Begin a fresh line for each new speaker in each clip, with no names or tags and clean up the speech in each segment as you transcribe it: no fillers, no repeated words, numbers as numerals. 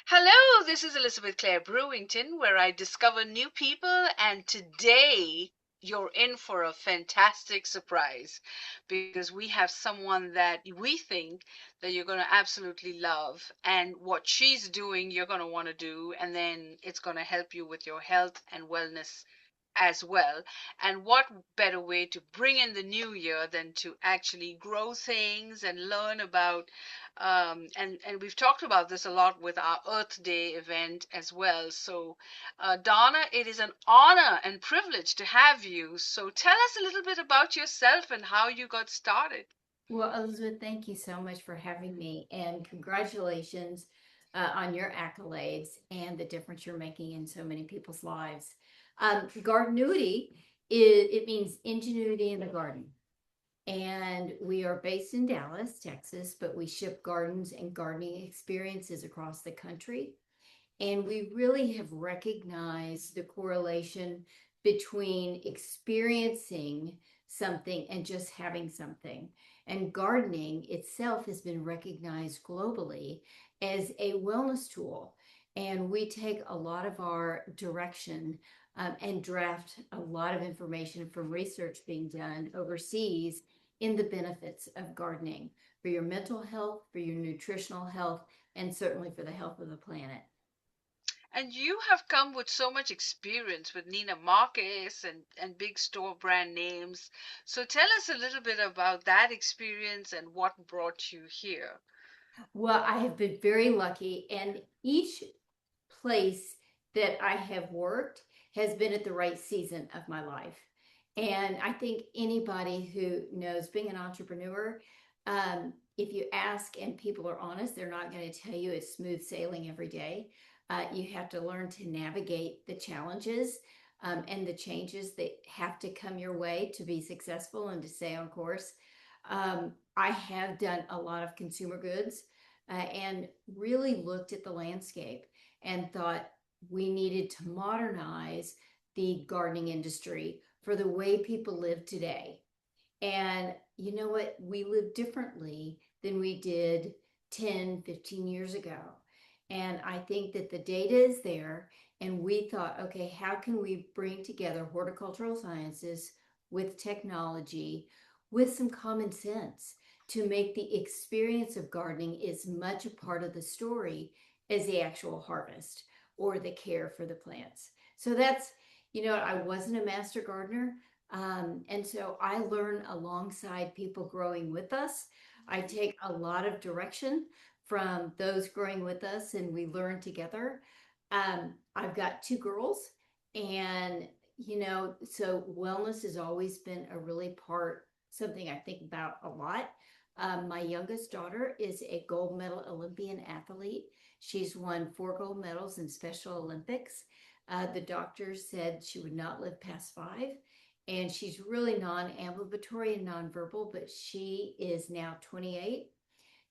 Hello, this is Elizabeth Clare Brewington, where I discover new people, and today you're in for a fantastic surprise because we have someone that we think that you're going to absolutely love, and what she's doing, you're going to want to do, and then it's going to help you with your health and wellness as well. And what better way to bring in the new year than to actually grow things and learn about and we've talked about this a lot with our Earth Day event as well. So, Donna, it is an honor and privilege to have you. So, tell us a little bit about yourself and how you got started.
Well, Elizabeth, thank you so much for having me, and congratulations on your accolades and the difference you're making in so many people's lives. Gardenuity it means ingenuity in the garden, and we are based in Dallas, Texas, but we ship gardens and gardening experiences across the country. And we really have recognized the correlation between experiencing something and just having something. And gardening itself has been recognized globally as a wellness tool. And we take a lot of our direction and draft a lot of information from research being done overseas in the benefits of gardening for your mental health, for your nutritional health, and certainly for the health of the planet.
And you have come with so much experience with Neiman Marcus and big store brand names. So, tell us a little bit about that experience and what brought you here.
Well, I have been very lucky, and each place that I have worked has been at the right season of my life. And I think anybody who knows being an entrepreneur, if you ask and people are honest, they're not going to tell you it's smooth sailing every day. You have to learn to navigate the challenges and the changes that have to come your way to be successful and to stay on course. I have done a lot of consumer goods and really looked at the landscape and thought we needed to modernize the gardening industry for the way people live today. And you know what? We live differently than we did 10, 15 years ago. And I think that the data is there. And we thought, okay, how can we bring together horticultural sciences with technology, with some common sense to make the experience of gardening as much a part of the story as the actual harvest or the care for the plants? So that's, I wasn't a master gardener. And so I learn alongside people growing with us. I take a lot of direction from those growing with us, and we learn together. I've got two girls, and so wellness has always been a really something I think about a lot. My youngest daughter is a gold medal Olympian athlete. She's won 4 gold medals in Special Olympics. The doctor said she would not live past 5. And she's really non-ambulatory and nonverbal, but she is now 28,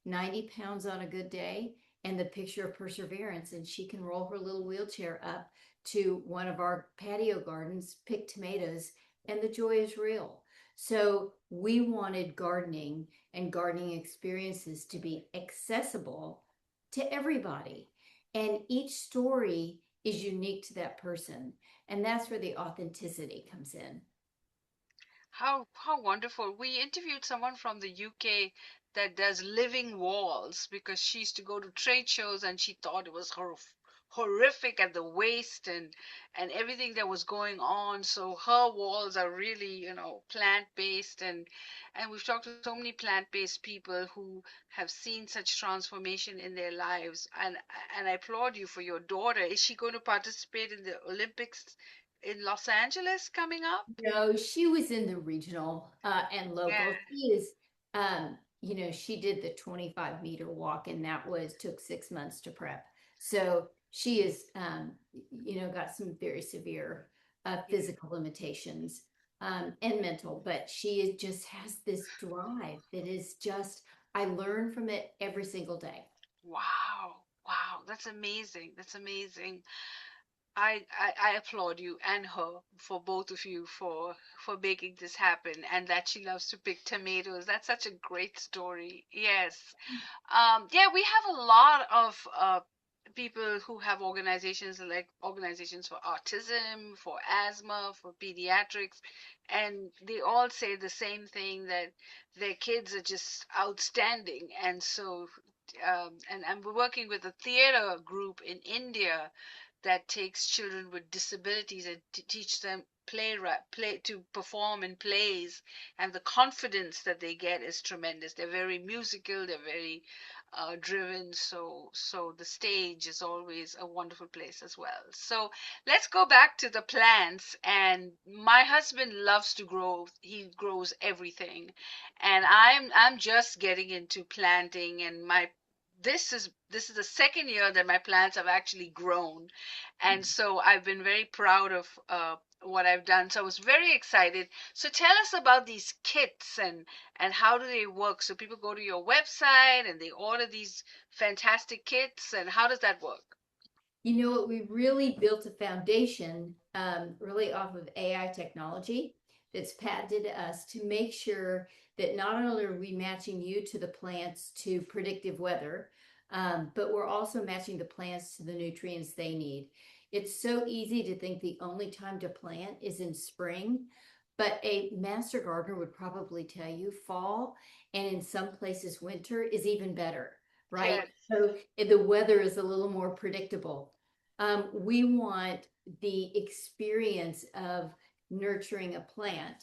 90 pounds on a good day, and the picture of perseverance. And she can roll her little wheelchair up to one of our patio gardens, pick tomatoes, and the joy is real. So we wanted gardening and gardening experiences to be accessible to everybody. And each story is unique to that person. And that's where the authenticity comes in.
How wonderful. We interviewed someone from the UK that does living walls because she used to go to trade shows and she thought it was horrific at the waste and everything that was going on. So her walls are really, plant-based and we've talked to so many plant-based people who have seen such transformation in their lives. And I applaud you for your daughter. Is she going to participate in the Olympics in Los Angeles coming up?
No, she was in the regional and
Yeah.
local. She is, she did the 25-meter walk, and that took 6 months to prep. So she is, got some very severe physical limitations and mental, but she just has this drive that is just, I learn from it every single day.
Wow. Wow. That's amazing. That's amazing. I applaud you and her for both of you for making this happen and that she loves to pick tomatoes. That's such a great story. Yes. Yeah, we have a lot of people who have organizations like organizations for autism, for asthma, for pediatrics, and they all say the same thing, that their kids are just outstanding. And so, and I'm working with a theater group in India that takes children with disabilities and teach them play to perform in plays, and the confidence that they get is tremendous. They're very musical, they're very driven, so the stage is always a wonderful place as well. So let's go back to the plants. And my husband loves to grow. He grows everything, and I'm just getting into planting. And my this is the second year that my plants have actually grown, and so I've been very proud of what I've done. So I was very excited. So tell us about these kits, and how do they work? So people go to your website and they order these fantastic kits, and how does that work?
You know what? We really built a foundation, really off of AI technology that's patented us to make sure that not only are we matching you to the plants to predictive weather, but we're also matching the plants to the nutrients they need. It's so easy to think the only time to plant is in spring, but a master gardener would probably tell you fall, and in some places winter is even better, right?
Yes.
So the weather is a little more predictable. We want the experience of nurturing a plant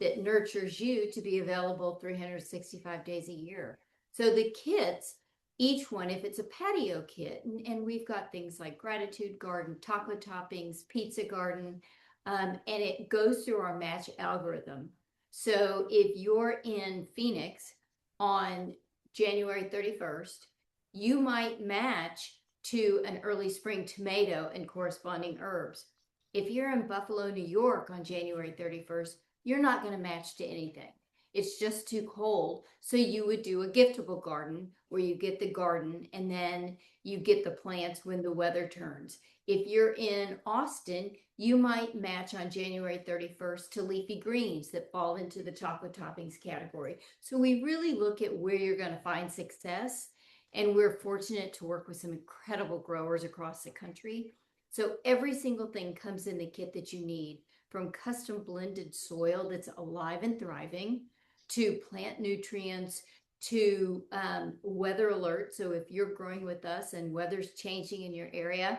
that nurtures you to be available 365 days a year. So the kits, each one, if it's a patio kit, and we've got things like gratitude garden, taco toppings, pizza garden, and it goes through our match algorithm. So if you're in Phoenix on January 31st, you might match to an early spring tomato and corresponding herbs. If you're in Buffalo, New York on January 31st, you're not going to match to anything. It's just too cold. So you would do a giftable garden where you get the garden and then you get the plants when the weather turns. If you're in Austin, you might match on January 31st to leafy greens that fall into the chocolate toppings category. So we really look at where you're going to find success. And we're fortunate to work with some incredible growers across the country. So every single thing comes in the kit that you need, from custom blended soil that's alive and thriving, to plant nutrients, to weather alerts. So if you're growing with us and weather's changing in your area,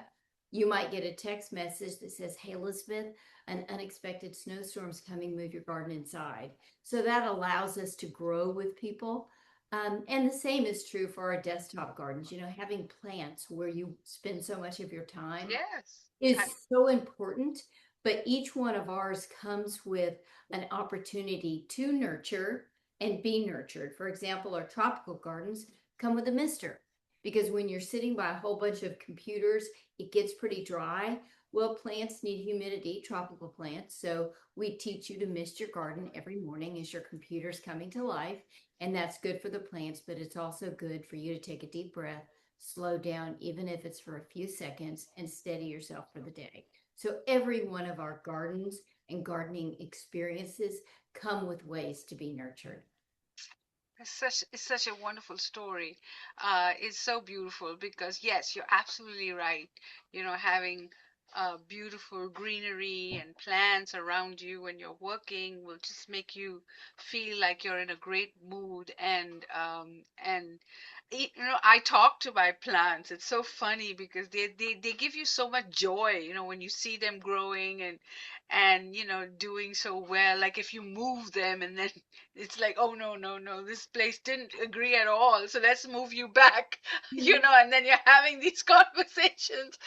you might get a text message that says, "Hey, Elizabeth, an unexpected snowstorm's coming, move your garden inside." So that allows us to grow with people. And the same is true for our desktop gardens. You know, having plants where you spend so much of your time
Yes. I,
is so important, but each one of ours comes with an opportunity to nurture and be nurtured. For example, our tropical gardens come with a mister, because when you're sitting by a whole bunch of computers, it gets pretty dry. Well, plants need humidity, tropical plants. So we teach you to mist your garden every morning as your computer's coming to life. And that's good for the plants, but it's also good for you to take a deep breath, slow down, even if it's for a few seconds, and steady yourself for the day. So every one of our gardens and gardening experiences come with ways to be nurtured.
it's such a wonderful story. It's so beautiful because yes, you're absolutely right. Having beautiful greenery and plants around you when you're working will just make you feel like you're in a great mood. And I talk to my plants. It's so funny because they give you so much joy, when you see them growing and doing so well. Like if you move them and then it's like, oh no, no, no, this place didn't agree at all, so let's move you back. And then you're having these conversations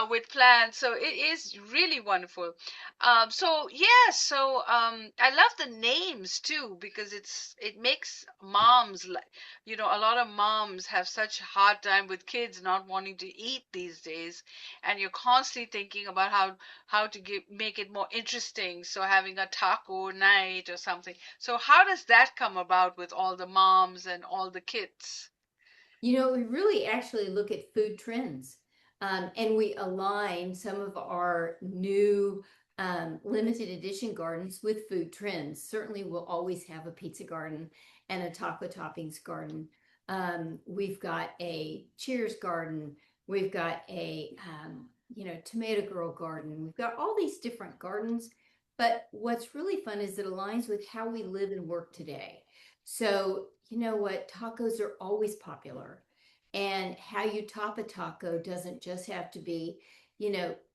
with plants. So it is really wonderful. I love the names too, because it makes moms, like, a lot of moms have such a hard time with kids not wanting to eat these days, and you're constantly thinking about how to make it more interesting. So having a taco night or something. So how does that come about with all the moms and all the kids?
You know, we really actually look at food trends, and we align some of our new limited edition gardens with food trends. Certainly, we'll always have a pizza garden and a taco toppings garden. We've got a Cheers garden. We've got a, tomato girl garden. We've got all these different gardens. But what's really fun is it aligns with how we live and work today. So, you know what? Tacos are always popular. And how you top a taco doesn't just have to be,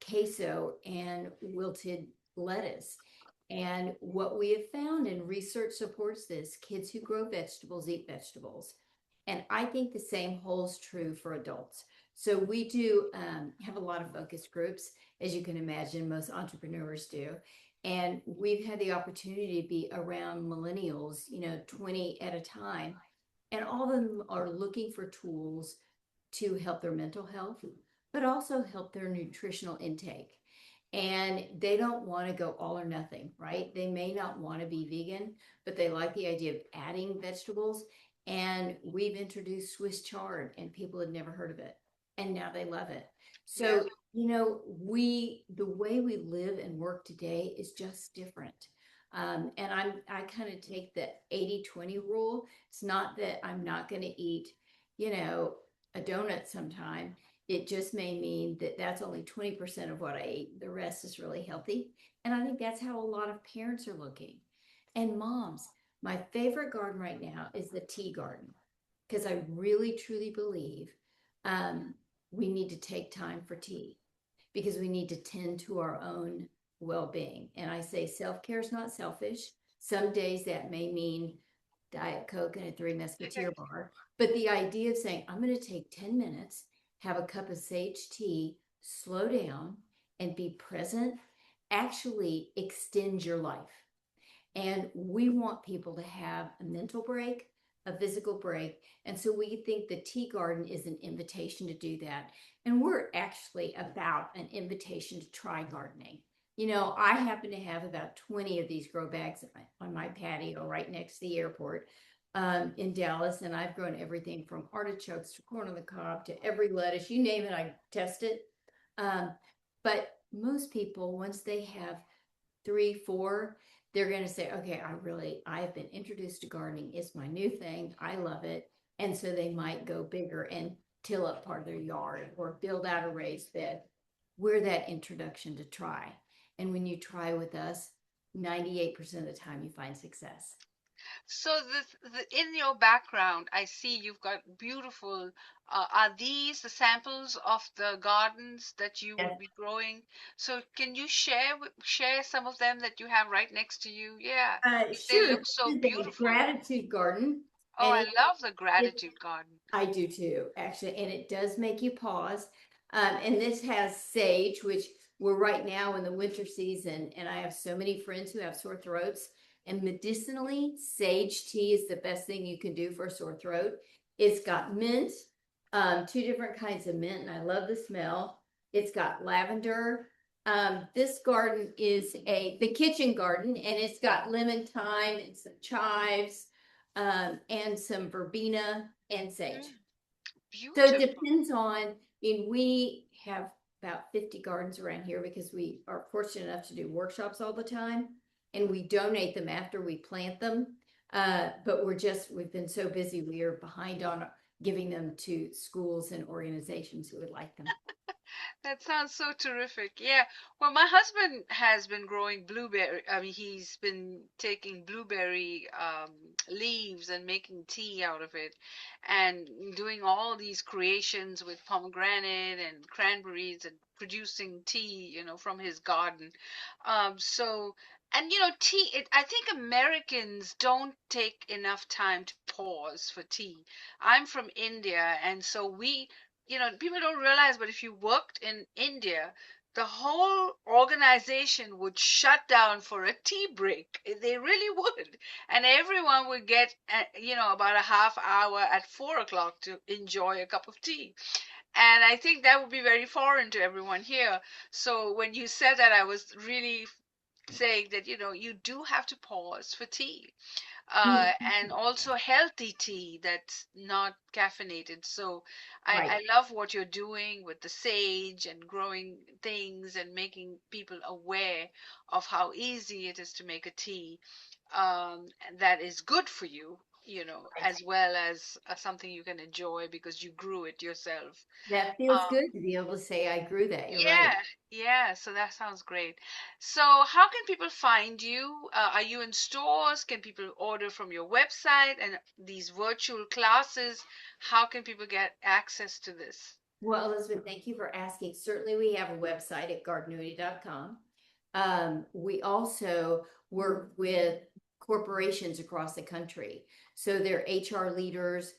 queso and wilted lettuce. And what we have found, and research supports this, kids who grow vegetables eat vegetables. And I think the same holds true for adults. So we do have a lot of focus groups, as you can imagine, most entrepreneurs do. And we've had the opportunity to be around millennials, 20 at a time. And all of them are looking for tools to help their mental health, but also help their nutritional intake. And they don't want to go all or nothing, right? They may not want to be vegan, but they like the idea of adding vegetables. And we've introduced Swiss chard, and people had never heard of it. And now they love it.
Yeah.
So, the way we live and work today is just different. And I kind of take the 80-20 rule. It's not that I'm not going to eat, a donut sometime. It just may mean that that's only 20% of what I eat. The rest is really healthy. And I think that's how a lot of parents are looking. And moms, my favorite garden right now is the tea garden, because I really truly believe we need to take time for tea, because we need to tend to our own well-being. And I say self-care is not selfish. Some days that may mean Diet Coke and a Three Musketeer bar. But the idea of saying, I'm going to take 10 minutes, have a cup of sage tea, slow down, and be present actually extends your life. And we want people to have a mental break, a physical break. And so we think the tea garden is an invitation to do that. And we're actually about an invitation to try gardening. I happen to have about 20 of these grow bags on my patio right next to the airport in Dallas. And I've grown everything from artichokes to corn on the cob to every lettuce, you name it, I test it. But most people, once they have 3, 4, they're going to say, okay, I've been introduced to gardening. It's my new thing. I love it. And so they might go bigger and till up part of their yard or build out a raised bed. We're that introduction to try. And when you try with us, 98% of the time you find success.
So in your background, I see you've got beautiful. Are these the samples of the gardens that you will
Yes.
be growing? So can you share some of them that you have right next to you? Yeah, they
Sure.
look so
This is a
beautiful.
gratitude garden.
Oh,
And
I love the
it
gratitude garden.
I do too, actually, and it does make you pause. And this has sage, which we're right now in the winter season, and I have so many friends who have sore throats. And medicinally, sage tea is the best thing you can do for a sore throat. It's got mint, 2 different kinds of mint, and I love the smell. It's got lavender. This garden is the kitchen garden, and it's got lemon thyme and some chives, and some verbena and sage.
Mm,
So it
beautiful.
depends on, we have about 50 gardens around here because we are fortunate enough to do workshops all the time, and we donate them after we plant them. But we've been so busy, we are behind on giving them to schools and organizations who would like them.
That sounds so terrific. Yeah. Well, my husband has been growing blueberry. I mean, he's been taking blueberry leaves and making tea out of it and doing all these creations with pomegranate and cranberries and producing tea, from his garden. So, and tea, I think Americans don't take enough time to pause for tea. I'm from India, and so people don't realize, but if you worked in India, the whole organization would shut down for a tea break. They really would. And everyone would get, about a half hour at 4 o'clock to enjoy a cup of tea. And I think that would be very foreign to everyone here. So when you said that, I was really saying that, you do have to pause for tea, and also healthy tea that's not caffeinated. So
Right.
I love what you're doing with the sage and growing things and making people aware of how easy it is to make a tea, that is good for you. as well as something you can enjoy because you grew it yourself.
That feels
Um,
good to be able to say I grew that. You're right.
yeah, yeah. So that sounds great. So how can people find you? Are you in stores? Can people order from your website? And these virtual classes, how can people get access to this?
Well, Elizabeth, thank you for asking. Certainly, we have a website at gardenuity.com. We also work with corporations across the country. So their HR leaders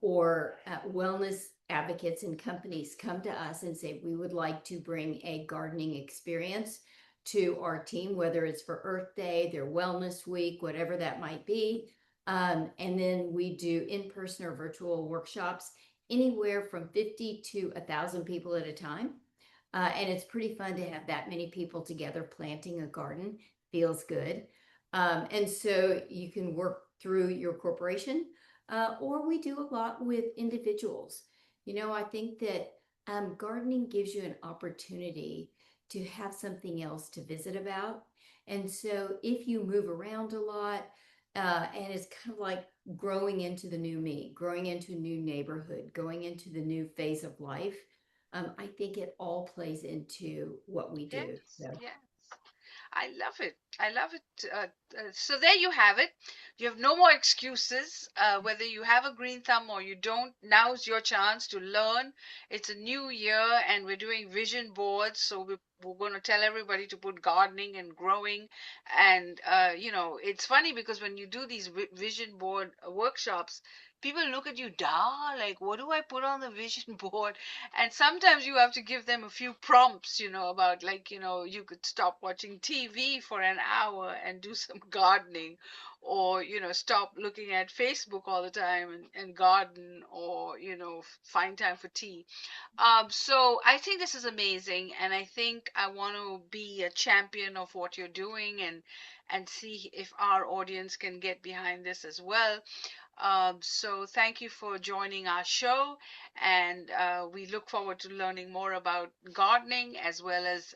or wellness advocates and companies come to us and say, we would like to bring a gardening experience to our team, whether it's for Earth Day, their Wellness Week, whatever that might be. And then we do in-person or virtual workshops, anywhere from 50 to 1,000 people at a time. And it's pretty fun to have that many people together planting a garden. Feels good. And so you can work through your corporation, or we do a lot with individuals. I think that gardening gives you an opportunity to have something else to visit about. And so if you move around a lot, and it's kind of like growing into the new me, growing into a new neighborhood, going into the new phase of life. I think it all plays into what we do.
Yes,
So
yes. I love it. I love it. So there you have it. You have no more excuses. Whether you have a green thumb or you don't, now's your chance to learn. It's a new year and we're doing vision boards. So we're going to tell everybody to put gardening and growing. And, it's funny because when you do these vision board workshops, people look at you, like, what do I put on the vision board? And sometimes you have to give them a few prompts, about like, you could stop watching TV for an hour and do some gardening, or, stop looking at Facebook all the time and garden, or, find time for tea. So I think this is amazing, and I think I want to be a champion of what you're doing, and see if our audience can get behind this as well. So thank you for joining our show, and we look forward to learning more about gardening as well as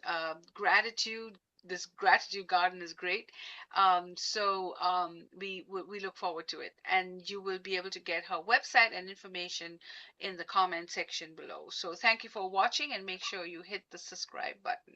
gratitude. This gratitude garden is great. We look forward to it, and you will be able to get her website and information in the comment section below. So thank you for watching, and make sure you hit the subscribe button.